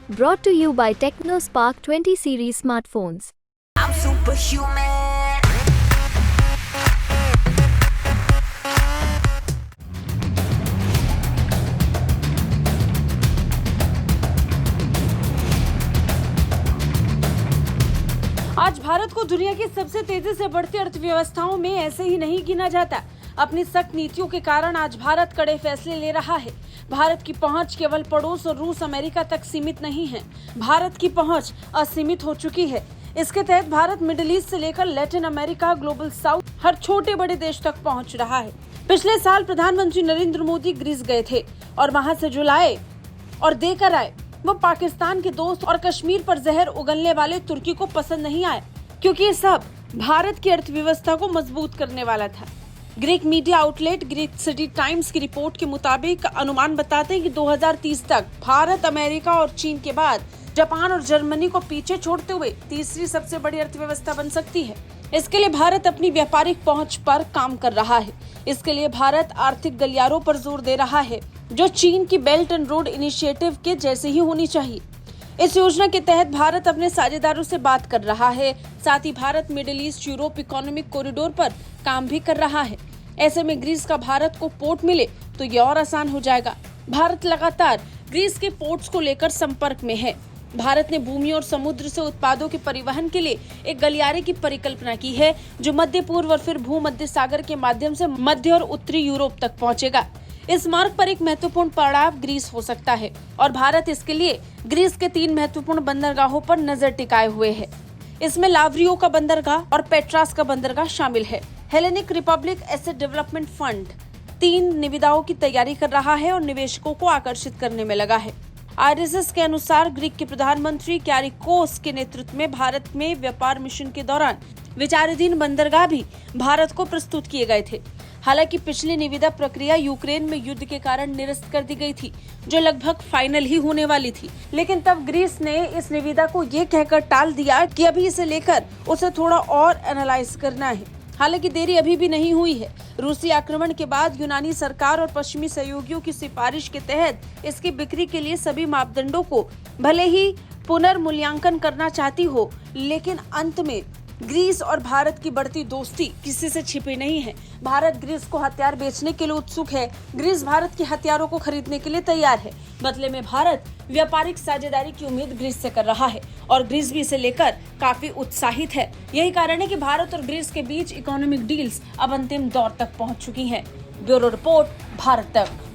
Brought to you by TechnoSpark 20 series smartphones. I'm superhuman. आज भारत को दुनिया की सबसे तेजी से बढ़ती अर्थव्यवस्थाओं में ऐसे ही नहीं गिना जाता। अपनी सख्त नीतियों के कारण आज भारत कड़े फैसले ले रहा है। भारत की पहुंच केवल पड़ोस और रूस अमेरिका तक सीमित नहीं है, भारत की पहुंच असीमित हो चुकी है। इसके तहत भारत मिडिल ईस्ट से लेकर लैटिन अमेरिका, ग्लोबल साउथ, हर छोटे बड़े देश तक पहुंच रहा है। पिछले साल प्रधानमंत्री नरेंद्र मोदी ग्रीस गए थे और वहां से जो लाए और देकर आए वो पाकिस्तान के दोस्त और कश्मीर पर जहर उगलने वाले तुर्की को पसंद नहीं आया, क्योंकि ये सब भारत की अर्थव्यवस्था को मजबूत करने वाला था। Greek media outlet Greek city times की रिपोर्ट के मुताबिक अनुमान बताते हैं कि 2030 तक भारत अमेरिका और चीन के बाद जापान और जर्मनी को पीछे छोड़ते हुए तीसरी सबसे बड़ी अर्थव्यवस्था बन सकती है। इसके लिए भारत अपनी व्यापारिक पहुंच पर काम कर रहा है। इसके लिए भारत आर्थिक गलियारों पर जोर दे रहा है, जो चीन की बेल्ट एंड रोड इनिशिएटिव के जैसे ही होनी चाहिए। इस योजना के तहत भारत अपने साझेदारों से बात कर रहा है। साथ ही Bharat Middle East Europe economic corridor पर काम भी कर रहा है। ऐसे में ग्रीस का भारत को पोर्ट मिले तो ये और आसान हो जाएगा। भारत लगातार ग्रीस के पोर्ट्स को लेकर संपर्क में है। भारत ने भूमि और समुद्र से उत्पादों के परिवहन के लिए एक गलियारे की परिकल्पना की है, जो मध्य पूर्व और फिर भूमध्य सागर के माध्यम से मध्य और उत्तरी यूरोप तक पहुंचेगा। इस मार्ग पर एक महत्वपूर्ण पड़ाव ग्रीस हो सकता है और भारत इसके लिए ग्रीस के 3 महत्वपूर्ण बंदरगाहों पर नजर टिकाए हुए है। इसमें लावरियो का बंदरगाह और पेट्रास का बंदरगाह शामिल है। Hellenic Republic asset development fund 3 निविदाओं की तैयारी कर रहा है और निवेशकों को आकर्षित करने में लगा है। आरएसएस के अनुसार ग्रीक के प्रधानमंत्री क्यारिकोस के नेतृत्व में भारत में व्यापार मिशन के दौरान विचाराधीन बंदरगाह भी भारत को प्रस्तुत किए गए थे। हालांकि पिछली निविदा प्रक्रिया यूक्रेन में युद्ध के कारण निरस्त कर दी गई थी, जो लगभग फाइनल ही होने वाली थी। लेकिन तब ग्रीस ने इस निविदा को ये कहकर टाल दिया कि अभी इसे लेकर उसे थोड़ा और एनालाइज करना है। हालांकि देरी अभी भी नहीं हुई है। रूसी आक्रमण के बाद यूनानी सरकार और पश्चिमी सहयोगियों की सिफारिश के तहत इसकी बिक्री के लिए सभी मापदंडों को भले ही पुनर्मूल्यांकन करना चाहती हो, लेकिन अंत में ग्रीस और भारत की बढ़ती दोस्ती किसी से छिपी नहीं है। भारत ग्रीस को हथियार बेचने के लिए उत्सुक है। ग्रीस भारत के हथियारों को खरीदने के लिए तैयार है। बदले में भारत व्यापारिक साझेदारी की उम्मीद ग्रीस से कर रहा है और ग्रीस भी इसे लेकर काफी उत्साहित है। यही कारण है कि भारत और ग्रीस के बीच इकोनॉमिक डील्स अब अंतिम दौर तक पहुंच चुकी हैं। ब्यूरो रिपोर्ट, भारत तक।